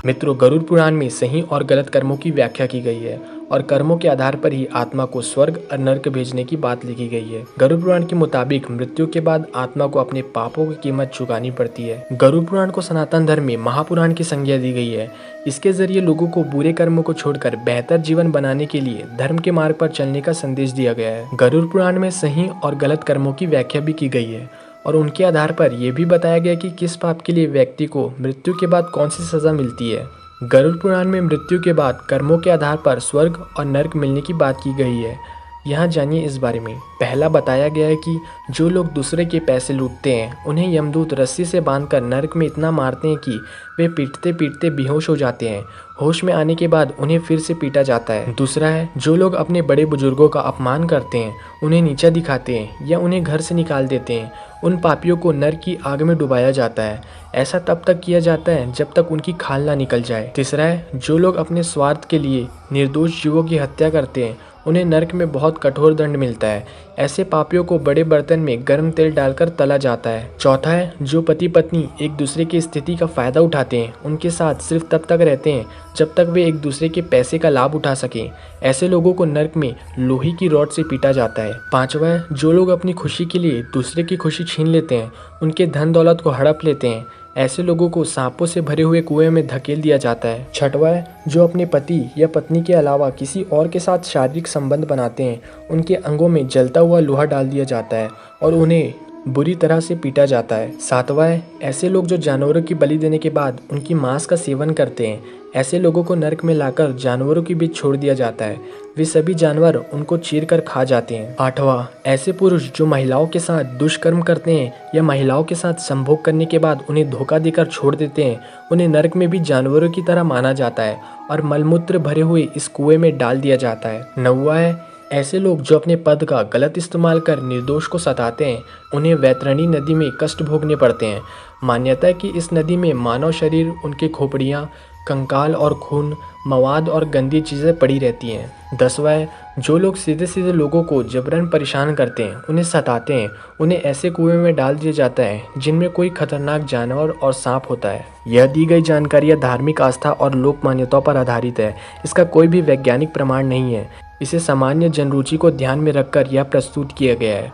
मित्रों, गरुड़ पुराण में सही और गलत कर्मों की व्याख्या की गई है और कर्मों के आधार पर ही आत्मा को स्वर्ग और नर्क भेजने की बात लिखी गई है। गरुड़ पुराण के मुताबिक मृत्यु के बाद आत्मा को अपने पापों की कीमत चुकानी पड़ती है। गरुड़ पुराण को सनातन धर्म में महापुराण की संज्ञा दी गई है। इसके जरिए लोगों को बुरे कर्मों को छोड़कर बेहतर जीवन बनाने के लिए धर्म के मार्ग पर चलने का संदेश दिया गया है। गरुड़ पुराण में सही और गलत कर्मों की व्याख्या भी की गई है और उनके आधार पर यह भी बताया गया कि किस पाप के लिए व्यक्ति को मृत्यु के बाद कौन सी सजा मिलती है। गरुड़ पुराण में मृत्यु के बाद कर्मों के आधार पर स्वर्ग और नर्क मिलने की बात की गई है। यहाँ जानिए इस बारे में। पहला बताया गया है कि जो लोग दूसरे के पैसे लूटते हैं उन्हें यमदूत रस्सी से बांधकर नर्क में इतना मारते हैं कि वे पीटते पीटते बेहोश हो जाते हैं। होश में आने के बाद उन्हें फिर से पीटा जाता है। दूसरा है, जो लोग अपने बड़े बुजुर्गों का अपमान करते हैं, उन्हें नीचा दिखाते हैं या उन्हें घर से निकाल देते हैं, उन पापियों को नर्क की आग में डुबाया जाता है। ऐसा तब तक किया जाता है जब तक उनकी खाल ना निकल जाए। तीसरा है, जो लोग अपने स्वार्थ के लिए निर्दोष जीवों की हत्या करते हैं उन्हें नर्क में बहुत कठोर दंड मिलता है। ऐसे पापियों को बड़े बर्तन में गर्म तेल डालकर तला जाता है। चौथा है, जो पति पत्नी एक दूसरे की स्थिति का फायदा उठाते हैं उनके साथ सिर्फ तब तक रहते हैं जब तक वे एक दूसरे के पैसे का लाभ उठा सकें। ऐसे लोगों को नर्क में लोहे की रॉड से पीटा जाता है। पांचवा है, जो लोग अपनी खुशी के लिए दूसरे की खुशी छीन लेते हैं, उनके धन दौलत को हड़प लेते हैं, ऐसे लोगों को सांपों से भरे हुए कुएं में धकेल दिया जाता है। छठवा है, जो अपने पति या पत्नी के अलावा किसी और के साथ शारीरिक संबंध बनाते हैं, उनके अंगों में जलता हुआ लोहा डाल दिया जाता है और उन्हें बुरी तरह से पीटा जाता है। सातवां है, ऐसे लोग जो जानवरों की बलि देने के बाद उनकी मांस का सेवन करते हैं, ऐसे लोगों को नर्क में लाकर जानवरों के बीच छोड़ दिया जाता है। वे सभी जानवर उनको चीर कर खा जाते हैं। आठवां, ऐसे पुरुष जो महिलाओं के साथ दुष्कर्म करते हैं या महिलाओं के साथ संभोग करने के बाद उन्हें धोखा देकर छोड़ देते हैं, उन्हें नर्क में भी जानवरों की तरह माना जाता है और मलमूत्र भरे हुए इस कुएं में डाल दिया जाता है। नौवां है, ऐसे लोग जो अपने पद का गलत इस्तेमाल कर निर्दोष को सताते हैं, उन्हें वैतरणी नदी में कष्ट भोगने पड़ते हैं। मान्यता है कि इस नदी में मानव शरीर, उनके खोपड़ियाँ, कंकाल और खून, मवाद और गंदी चीज़ें पड़ी रहती हैं। 10वां है, जो लोग सीधे सीधे लोगों को जबरन परेशान करते हैं, उन्हें सताते हैं, उन्हें ऐसे कुएं में डाल दिया जाता है जिनमें कोई खतरनाक जानवर और सांप होता है। यह दी गई जानकारियाँ धार्मिक आस्था और लोक मान्यताओं पर आधारित है। इसका कोई भी वैज्ञानिक प्रमाण नहीं है। इसे सामान्य जनरुचि को ध्यान में रखकर यह प्रस्तुत किया गया है।